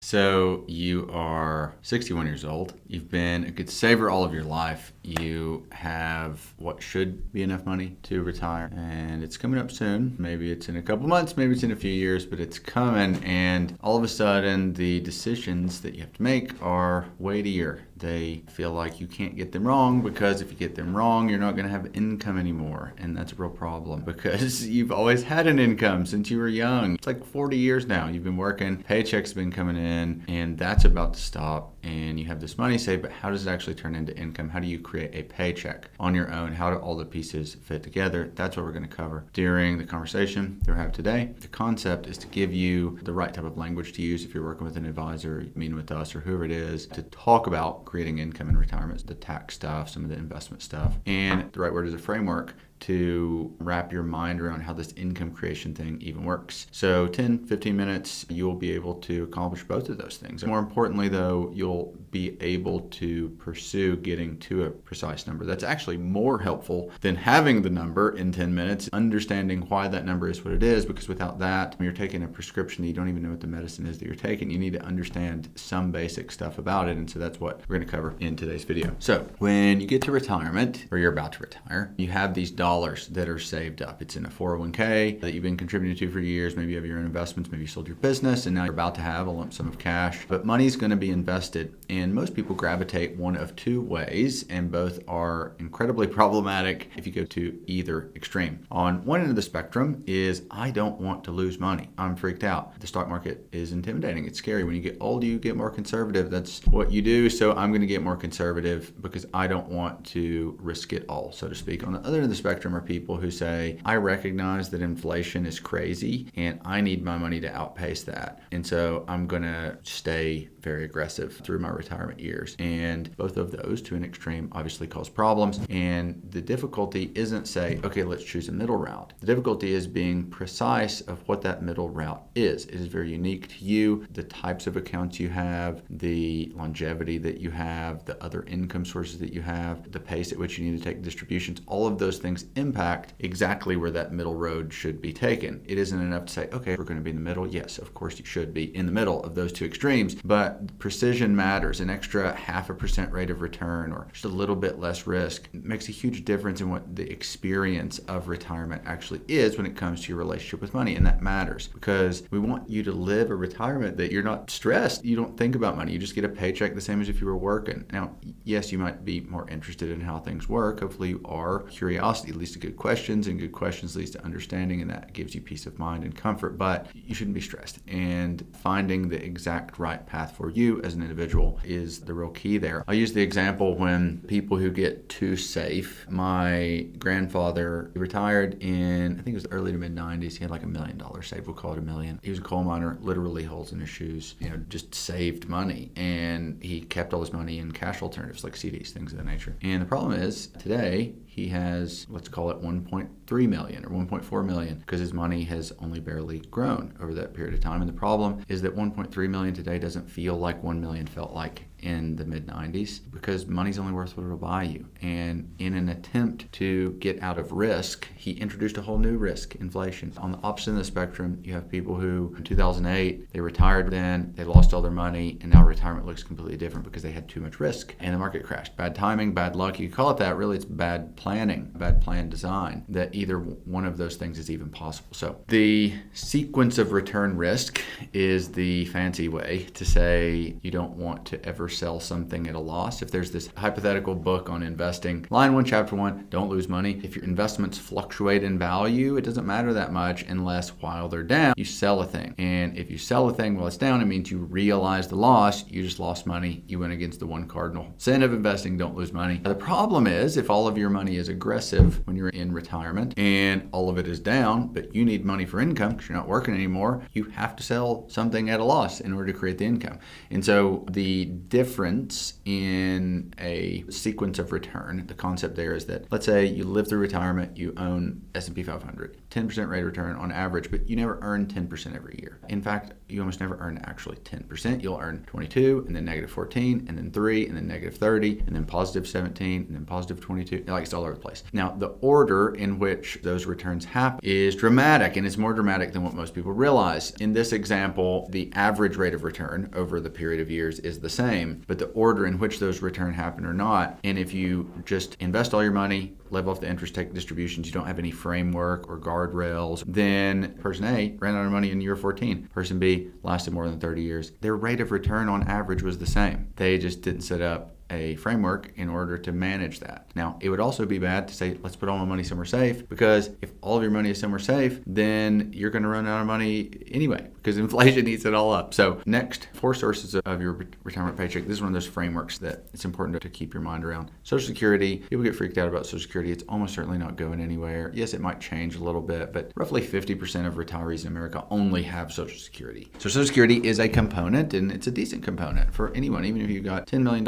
So you are 61 years old. You've been a good saver all of your life. You have what should be enough money to retire, and it's coming up soon. Maybe it's in a couple months, maybe it's in a few years, but it's coming. And all of a sudden, the decisions that you have to make are weightier. They feel like you can't get them wrong, because if you get them wrong, you're not going to have income anymore. And that's a real problem, because you've always had an income since you were young. It's like 40 years now. You've been working, paycheck's been coming in, and that's about to stop. And you have this money saved, but how does it actually turn into income? How do you create a paycheck on your own? How do all the pieces fit together? That's what we're going to cover during the conversation that we have today. The concept is to give you the right type of language to use if you're working with an advisor, meeting with us, or whoever it is, to talk about creating income in retirement, the tax stuff, some of the investment stuff. And the right word is a framework to wrap your mind around how this income creation thing even works. So 10, 15 minutes, you'll be able to accomplish both of those things. More importantly, though, you'll be able to pursue getting to a precise number. That's actually more helpful than having the number in 10 minutes, understanding why that number is what it is, because without that, you're taking a prescription that you don't even know what the medicine is that you're taking. You need to understand some basic stuff about it, and so that's what we're going to cover in today's video. So when you get to retirement, or you're about to retire, you have these dollars that are saved up. It's in a 401k that you've been contributing to for years. Maybe you have your own investments, maybe you sold your business, and now you're about to have a lump sum of cash. But money's going to be invested, and most people gravitate one of two ways, and both are incredibly problematic if you go to either extreme. On one end of the spectrum is, I don't want to lose money. I'm freaked out. The stock market is intimidating. It's scary. When you get older, you get more conservative. That's what you do. So I'm going to get more conservative because I don't want to risk it all, so to speak. On the other end of the spectrum are people who say, I recognize that inflation is crazy and I need my money to outpace that. And so I'm going to stay very aggressive through my retirement years. And both of those, to an extreme, obviously cause problems. And the difficulty isn't say, okay, let's choose a middle route. The difficulty is being precise of what that middle route is. It is very unique to you, the types of accounts you have, the longevity that you have, the other income sources that you have, the pace at which you need to take distributions. All of those things impact exactly where that middle road should be taken. It isn't enough to say, okay, we're going to be in the middle. Yes, of course you should be in the middle of those two extremes, but precision matters. An extra 0.5% rate of return, or just a little bit less risk, makes a huge difference in what the experience of retirement actually is when it comes to your relationship with money. And that matters because we want you to live a retirement that you're not stressed. You don't think about money. You just get a paycheck the same as if you were working. Now, yes, you might be more interested in how things work. Hopefully you are. Curiosity leads to good questions, and good questions leads to understanding, and that gives you peace of mind and comfort. But you shouldn't be stressed. And finding the exact right path for you as an individual is the real key there. I'll use the example when people who get too safe. My grandfather retired in, I think it was early to mid 90s. He had like $1 million saved. We'll call it $1 million. He was a coal miner, literally holes in his shoes, just saved money. And he kept all his money in cash alternatives like CDs, things of that nature. And the problem is today he has, let's call it 1.3 million or 1.4 million, because his money has only barely grown over that period of time. And the problem is that 1.3 million today doesn't feel like 1 million felt like in the mid-90s, because money's only worth what it'll buy you. And in an attempt to get out of risk, he introduced a whole new risk, inflation. On the opposite end of the spectrum, you have people who in 2008, they retired then, they lost all their money, and now retirement looks completely different because they had too much risk and the market crashed. Bad timing, bad luck, you could call it that. Really, it's bad planning, bad plan design, that either one of those things is even possible. So the sequence of return risk is the fancy way to say you don't want to ever sell something at a loss. If there's this hypothetical book on investing, line 1, chapter 1, don't lose money. If your investments fluctuate in value, it doesn't matter that much unless while they're down, you sell a thing. And if you sell a thing while it's down, it means you realize the loss. You just lost money. You went against the one cardinal sin of investing, don't lose money. Now, the problem is if all of your money is aggressive when you're in retirement and all of it is down, but you need money for income because you're not working anymore, you have to sell something at a loss in order to create the income. And so the difference in a sequence of return. The concept there is that, let's say you live through retirement, you own S&P 500, 10% rate of return on average, but you never earn 10% every year. In fact, you almost never earn actually 10%. You'll earn 22, and then negative 14, and then 3, and then negative 30, and then positive 17, and then positive 22. Like, it's all over the place. Now, the order in which those returns happen is dramatic, and it's more dramatic than what most people realize. In this example, the average rate of return over the period of years is the same, but the order in which those returns happen or not, and if you just invest all your money, live off the interest, take distributions, you don't have any framework or guardrails, then person A ran out of money in year 14. Person B lasted more than 30 years. Their rate of return on average was the same. They just didn't set up a framework in order to manage that. Now, it would also be bad to say, let's put all my money somewhere safe, because if all of your money is somewhere safe, then you're going to run out of money anyway, because inflation eats it all up. So next, 4 sources of your retirement paycheck. This is one of those frameworks that it's important to keep your mind around. Social Security, people get freaked out about Social Security. It's almost certainly not going anywhere. Yes, it might change a little bit, but roughly 50% of retirees in America only have Social Security. So Social Security is a component, and it's a decent component for anyone. Even if you got $10 million,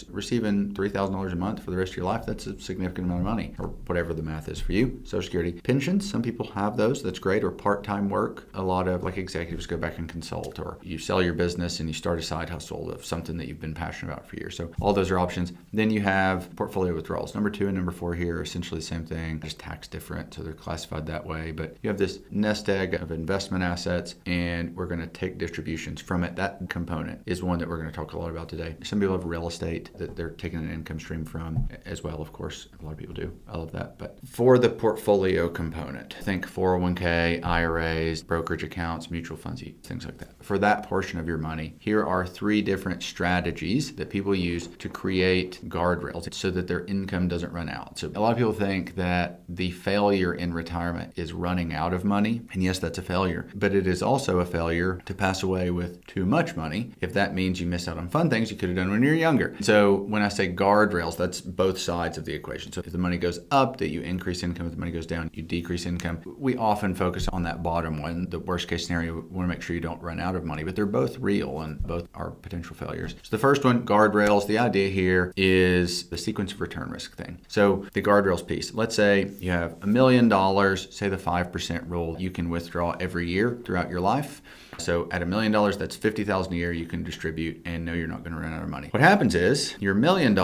receiving $3,000 a month for the rest of your life, that's a significant amount of money, or whatever the math is for you. Social Security. Pensions, some people have those. That's great. Or part-time work. A lot of executives go back and consult, or you sell your business and you start a side hustle of something that you've been passionate about for years. So all those are options. Then you have portfolio withdrawals. Number 2 and number 4 here are essentially the same thing, just tax different, so they're classified that way. But you have this nest egg of investment assets, and we're going to take distributions from it. That component is one that we're going to talk a lot about today. Some people have real estate that they're taking an income stream from as well, of course. A lot of people do. I love that. But for the portfolio component, think 401k, IRAs, brokerage accounts, mutual funds, things like that. For that portion of your money, here are 3 different strategies that people use to create guardrails so that their income doesn't run out. So a lot of people think that the failure in retirement is running out of money. And yes, that's a failure. But it is also a failure to pass away with too much money, if that means you miss out on fun things you could have done when you were younger. So when I say guardrails, that's both sides of the equation. So if the money goes up, that you increase income. If the money goes down, you decrease income. We often focus on that bottom one. The worst case scenario, we want to make sure you don't run out of money, but they're both real and both are potential failures. So the first one, guardrails, the idea here is the sequence of return risk thing. So the guardrails piece, let's say you have $1 million, say the 5% rule, you can withdraw every year throughout your life. So at $1 million, that's $50,000 a year you can distribute and know you're not going to run out of money. What happens is your $1 million,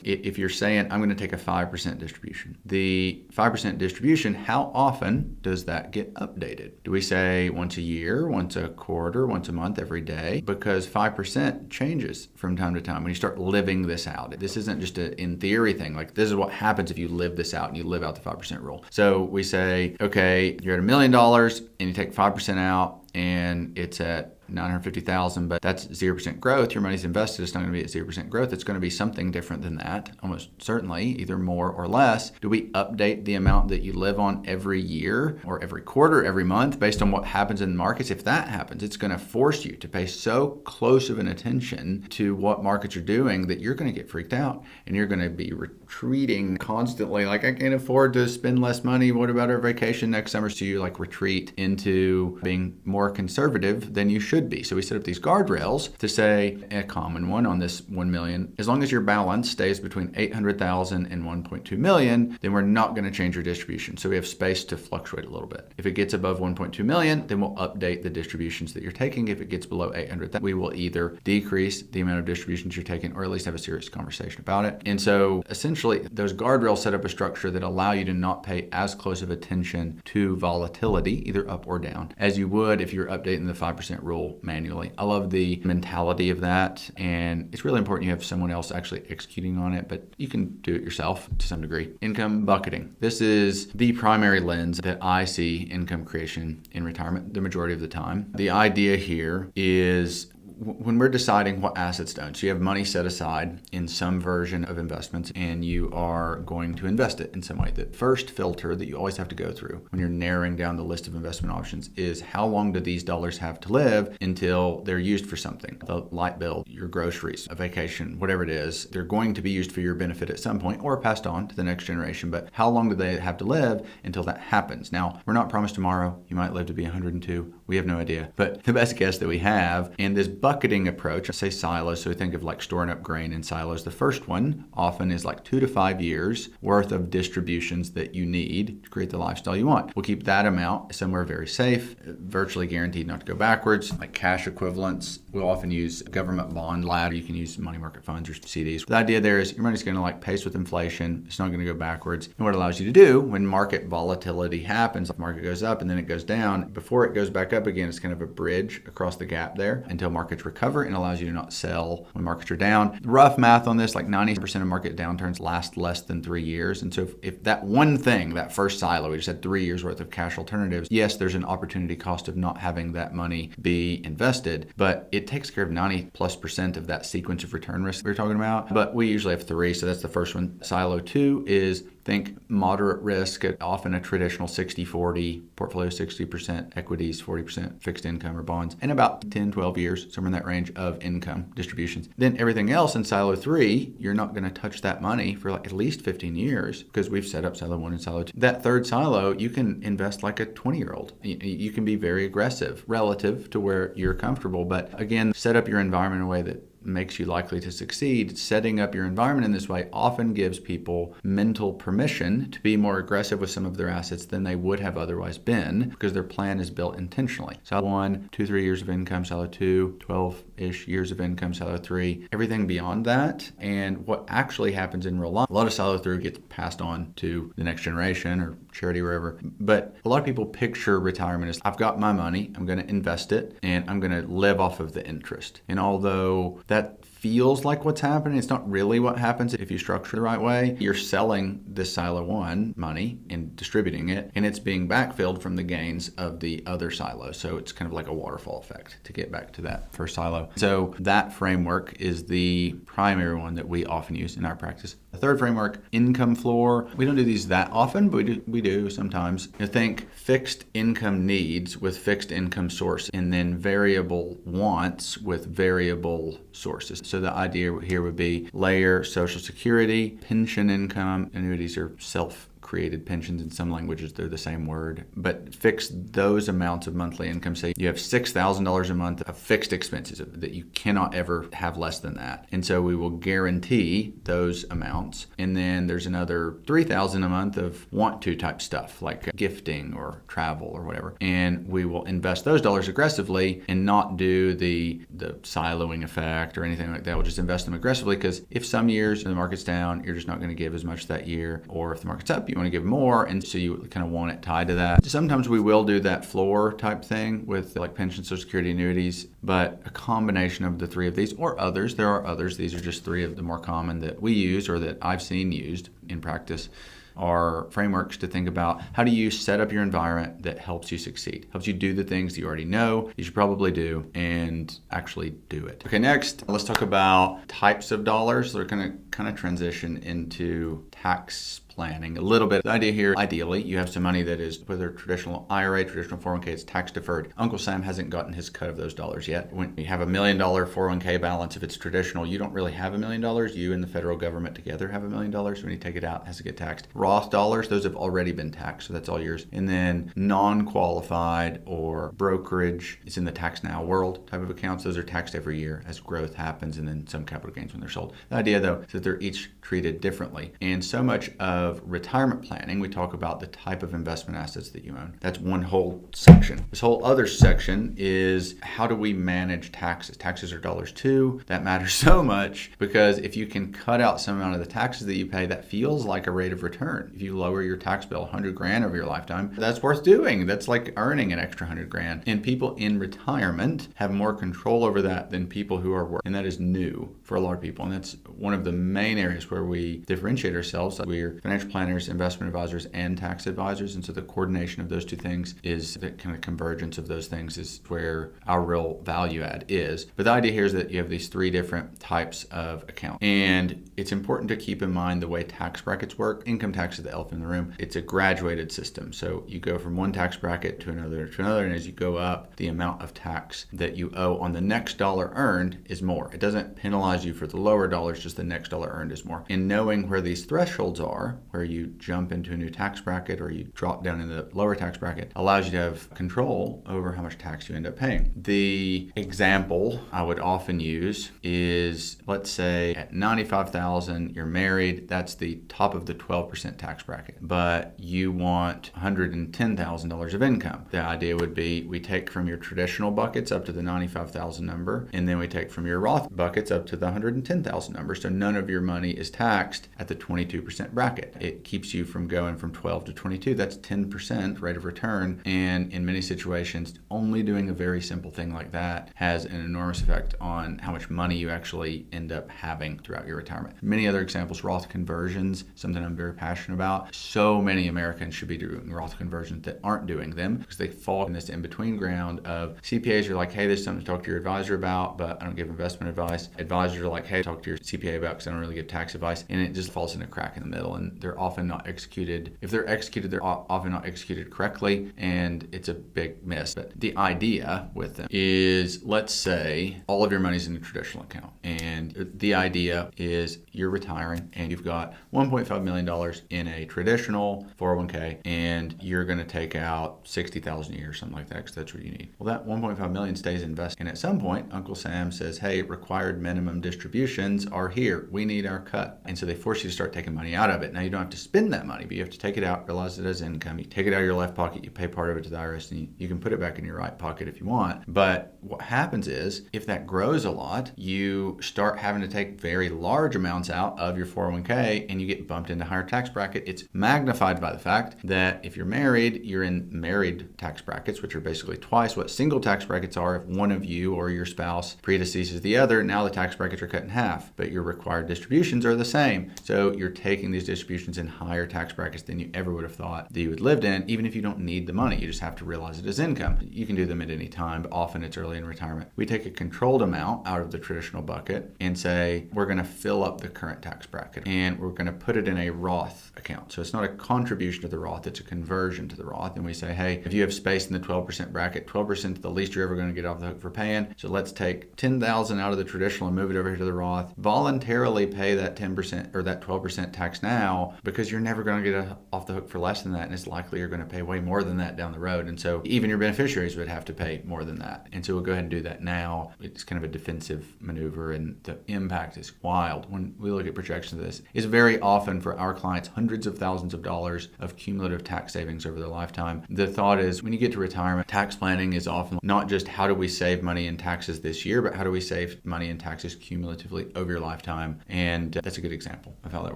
if you're saying, I'm going to take a 5% distribution, the 5% distribution, how often does that get updated? Do we say once a year, once a quarter, once a month, every day? Because 5% changes from time to time when you start living this out. This isn't just an in theory thing. Like, this is what happens if you live this out and you live out the 5% rule. So we say, okay, you're at $1 million and you take 5% out, and it's at $950,000, but that's 0% growth. Your money's invested. It's not going to be at 0% growth. It's going to be something different than that, almost certainly, either more or less. Do we update the amount that you live on every year or every quarter, every month, based on what happens in the markets? If that happens, it's going to force you to pay so close of an attention to what markets are doing that you're going to get freaked out, and you're going to be retreating constantly. Like, I can't afford to spend less money. What about our vacation next summer? So you retreat into being more conservative than you should be. So we set up these guardrails to say, a common one on this 1 million, as long as your balance stays between 800,000 and 1.2 million, then we're not going to change your distribution. So we have space to fluctuate a little bit. If it gets above 1.2 million, then we'll update the distributions that you're taking. If it gets below 800,000, we will either decrease the amount of distributions you're taking or at least have a serious conversation about it. And so essentially those guardrails set up a structure that allow you to not pay as close of attention to volatility, either up or down, as you would if you're updating the 5% rule manually. I love the mentality of that, and it's really important you have someone else actually executing on it, but you can do it yourself to some degree. Income bucketing. This is the primary lens that I see income creation in retirement the majority of the time. The idea here is when we're deciding what assets to own, so you have money set aside in some version of investments and you are going to invest it in some way. The first filter that you always have to go through when you're narrowing down the list of investment options is how long do these dollars have to live until they're used for something? The light bill, your groceries, a vacation, whatever it is, they're going to be used for your benefit at some point or passed on to the next generation. But how long do they have to live until that happens? Now, we're not promised tomorrow. You might live to be 102. We have no idea. But the best guess that we have, and this bucketing approach. I say silos, so we think of like storing up grain in silos. The first one often is like 2 to 5 years worth of distributions that you need to create the lifestyle you want. We'll keep that amount somewhere very safe, virtually guaranteed not to go backwards, like cash equivalents. We'll often use government bond ladder. You can use money market funds or CDs. The idea there is your money's going to like pace with inflation. It's not going to go backwards. And what it allows you to do when market volatility happens, the market goes up and then it goes down, before it goes back up again, it's kind of a bridge across the gap there until markets recover, and allows you to not sell when markets are down. Rough math on this, like 90% of market downturns last less than 3 years. And so if that one thing, that first silo, we just had 3 years worth of cash alternatives, yes, there's an opportunity cost of not having that money be invested, but it takes care of 90+% of that sequence of return risk we were talking about. But we usually have 3, so that's the first one. Silo 2 is think moderate risk, often a traditional 60-40 portfolio, 60% equities, 40% fixed income or bonds, and about 10, 12 years, somewhere in that range of income distributions. Then everything else in Silo 3, you're not going to touch that money for like at least 15 years because we've set up Silo 1 and Silo 2. That third silo, you can invest like a 20-year-old. You can be very aggressive relative to where you're comfortable, but again, set up your environment in a way that makes you likely to succeed. Setting up your environment in this way often gives people mental permission to be more aggressive with some of their assets than they would have otherwise been because their plan is built intentionally. Silo 1, 2-3 years of income. Silo 2, 12-ish years of income. Silo 3, everything beyond that. And what actually happens in real life, a lot of Silo 3 gets passed on to the next generation or charity or wherever. But a lot of people picture retirement as, I've got my money, I'm going to invest it, and I'm going to live off of the interest. And although that feels like what's happening, it's not really what happens if you structure the right way. You're selling this Silo 1 money and distributing it, and it's being backfilled from the gains of the other silo. So it's kind of like a waterfall effect to get back to that first silo. So that framework is the primary one that we often use in our practice. The third framework, income floor. We don't do these that often, but we do sometimes. You think fixed income needs with fixed income source, and then variable wants with variable sources. So the idea here would be layer Social Security, pension income. Annuities are self-created pensions. In some languages, they're the same word, but fix those amounts of monthly income. Say you have $6,000 a month of fixed expenses that you cannot ever have less than that. And so we will guarantee those amounts. And then there's another $3,000 a month of want to type stuff like gifting or travel or whatever. And we will invest those dollars aggressively and not do the siloing effect or anything like that. We'll just invest them aggressively because if some years the market's down, you're just not going to give as much that year. Or if the market's up, you want to give more, and so you kind of want it tied to that. Sometimes we will do that floor type thing with like pension, Social Security, annuities, but a combination of the 3 of these or others. There are others. These are just 3 of the more common that we use or that I've seen used in practice. Are frameworks to think about how do you set up your environment that helps you succeed, helps you do the things you already know you should probably do and actually do it. Okay, next, let's talk about types of dollars. They're going to kind of transition into tax planning a little bit. The idea here, ideally, you have some money that is whether traditional IRA, traditional 401k, it's tax deferred. Uncle Sam hasn't gotten his cut of those dollars yet. When you have $1 million 401k balance, if it's traditional, you don't really have $1 million. You and the federal government together have $1 million. When you take it out, it has to get taxed. Roth dollars, those have already been taxed, so that's all yours. And then non-qualified or brokerage, it's in the tax now world type of accounts. Those are taxed every year as growth happens, and then some capital gains when they're sold. The idea, though, is that they're each treated differently. And so much of retirement planning, we talk about the type of investment assets that you own. That's one whole section. This whole other section is how do we manage taxes? Taxes are dollars too. That matters so much because if you can cut out some amount of the taxes that you pay, that feels like a rate of return. If you lower your tax bill $100,000 over your lifetime, that's worth doing. That's like earning an extra $100,000. And people in retirement have more control over that than people who are working. And that is new for a lot of people. And that's one of the main areas where we differentiate ourselves. We're financial planners, investment advisors, and tax advisors. And so the coordination of those two things is the kind of convergence of those things is where our real value add is. But the idea here is that you have these 3 different types of accounts. And it's important to keep in mind the way tax brackets work. Income tax is the elephant in the room. It's a graduated system. So you go from one tax bracket to another, and as you go up, the amount of tax that you owe on the next dollar earned is more. It doesn't penalize you for the lower dollars, just the next dollar earned is more. And knowing where these thresholds are where you jump into a new tax bracket or you drop down in the lower tax bracket, allows you to have control over how much tax you end up paying. The example I would often use is, let's say at $95,000, you're married, that's the top of the 12% tax bracket, but you want $110,000 of income. The idea would be we take from your traditional buckets up to the $95,000 number, and then we take from your Roth buckets up to the $110,000 number, so none of your money is taxed at the 22% bracket. It keeps you from going from 12 to 22. That's 10% rate of return, and in many situations, only doing a very simple thing like that has an enormous effect on how much money you actually end up having throughout your retirement. Many other examples, Roth Conversions, something I'm very passionate about. So many Americans should be doing Roth conversions that aren't doing them because they fall in this in-between ground of CPAs are like, hey, there's something to talk to your advisor about, but I don't give investment advice. Advisors are like, hey, talk to your CPA about because I don't really give tax advice. And it just falls in a crack in the middle, and they're often not executed. If they're executed, they're often not executed correctly, and it's a big miss. But the idea with them is, let's say all of your money's in a traditional account, and the idea is you're retiring and you've got $1.5 million in a traditional 401k, and you're going to take out $60,000 a year or something like that because that's what you need. Well, that $1.5 million stays invested, and at some point Uncle Sam says, hey, required minimum distributions are here, we need our cut, and so they force you to start taking money out of it. Now you don't have to spend that money, but you have to take it out, realize it as income. You take it out of your left pocket, you pay part of it to the IRS, and you can put it back in your right pocket if you want. But what happens is, if that grows a lot, you start having to take very large amounts out of your 401k, and you get bumped into higher tax bracket. It's magnified by the fact that if you're married, you're in married tax brackets, which are basically twice what single tax brackets are. If one of you or your spouse predeceases the other, now the tax brackets are cut in half, but your required distributions are the same. So you're taking these distributions in higher tax brackets than you ever would have thought that you would lived in, even if you don't need the money. You just have to realize it as income. You can do them at any time, but often it's early in retirement. We take a controlled amount out of the traditional bucket and say, we're going to fill up the current tax bracket, and we're going to put it in a Roth account. So it's not a contribution to the Roth, it's a conversion to the Roth. And we say, hey, if you have space in the 12% bracket, 12% is the least you're ever going to get off the hook for paying. So let's take $10,000 out of the traditional and move it over here to the Roth. Voluntarily pay that 10% or that 12% tax now, because you're never going to get off the hook for less than that, and it's likely you're going to pay way more than that down the road. And so even your beneficiaries would have to pay more than that. And so we'll go ahead and do that now. It's kind of a defensive maneuver, and the impact is wild. When we look at projections of this, it's very often for our clients hundreds of thousands of dollars of cumulative tax savings over their lifetime. The thought is, when you get to retirement, tax planning is often not just how do we save money in taxes this year, but how do we save money in taxes cumulatively over your lifetime. And that's a good example of how that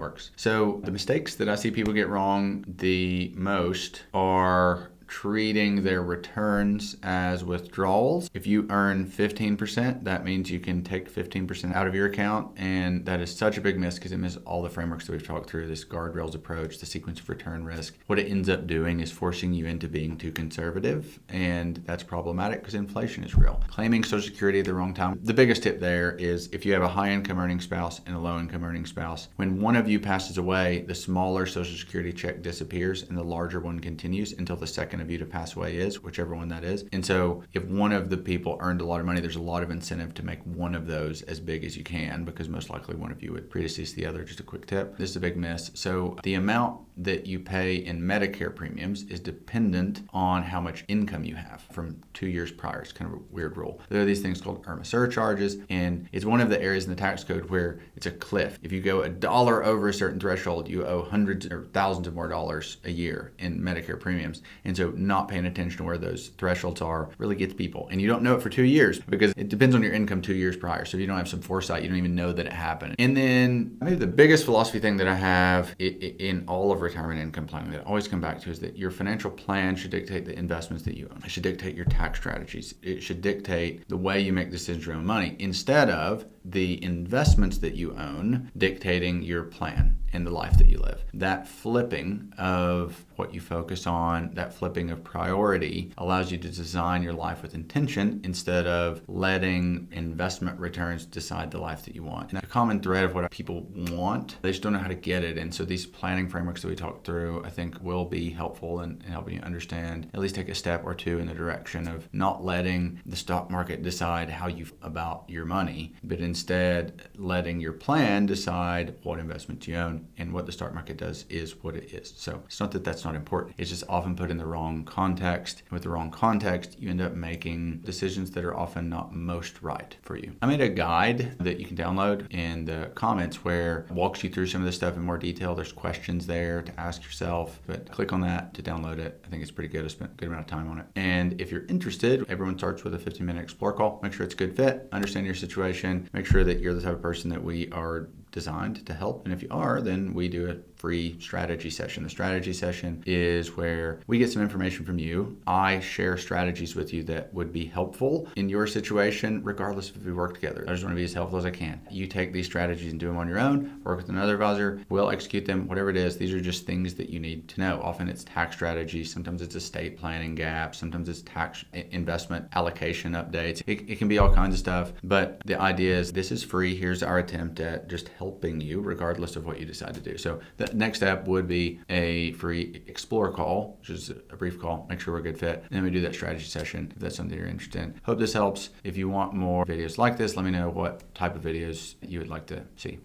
works. So the mistakes that I see people get wrong the most are treating their returns as withdrawals. If you earn 15%, that means you can take 15% out of your account, and that is such a big miss because it misses all the frameworks that we've talked through, this Guardrails approach, the sequence of return risk. What it ends up doing is forcing you into being too conservative, and that's problematic because inflation is real. Claiming Social Security at the wrong time. The biggest tip there is, if you have a high income earning spouse and a low income earning spouse, when one of you passes away, the smaller Social Security check disappears and the larger one continues until the second of you to pass away is, whichever one that is. And so if one of the people earned a lot of money, there's a lot of incentive to make one of those as big as you can, because most likely one of you would predecease the other. Just a quick tip. This is a big miss. So the amount that you pay in Medicare premiums is dependent on how much income you have from 2 years prior. It's kind of a weird rule. There are these things called IRMAA surcharges, and it's one of the areas in the tax code where it's a cliff. If you go $1 over a certain threshold, you owe hundreds or thousands of more dollars a year in Medicare premiums. And so not paying attention to where those thresholds are really gets people. And you don't know it for 2 years because it depends on your income 2 years prior. So if you don't have some foresight, you don't even know that it happened. And then maybe the biggest philosophy thing that I have in all of retirement income planning that I always come back to is that your financial plan should dictate the investments that you own. It should dictate your tax strategies. It should dictate the way you make decisions around money, instead of the investments that you own dictating your plan and the life that you live. That flipping of what you focus on, that flipping of priority, allows you to design your life with intention instead of letting investment returns decide the life that you want. And a common thread of what people want, they just don't know how to get it. And so these planning frameworks that we talked through, I think, will be helpful in helping you understand, at least take a step or two in the direction of not letting the stock market decide how you feel about your money, but instead letting your plan decide what investments you own, and what the stock market does is what it is. So it's not that that's not important. It's just often put in the wrong context. With the wrong context, you end up making decisions that are often not most right for you. I made a guide that you can download in the comments where it walks you through some of this stuff in more detail. There's questions there to ask yourself, but click on that to download it. I think it's pretty good. I spent a good amount of time on it. And if you're interested, everyone starts with a 15-minute explore call. Make sure it's a good fit, understand your situation, make sure that you're the type of person that we are designed to help. And if you are, then we do a free strategy session. The strategy session is where we get some information from you. I share strategies with you that would be helpful in your situation, regardless if we work together. I just want to be as helpful as I can. You take these strategies and do them on your own, work with another advisor, we'll execute them, whatever it is. These are just things that you need to know. Often it's tax strategies, sometimes it's estate planning gaps, sometimes it's tax investment allocation updates. It can be all kinds of stuff, but the idea is this is free. Here's our attempt at just helping you regardless of what you decide to do. So the next step would be a free explore call, which is a brief call, make sure we're a good fit. And then we do that strategy session if that's something you're interested in. Hope this helps. If you want more videos like this, let me know what type of videos you would like to see.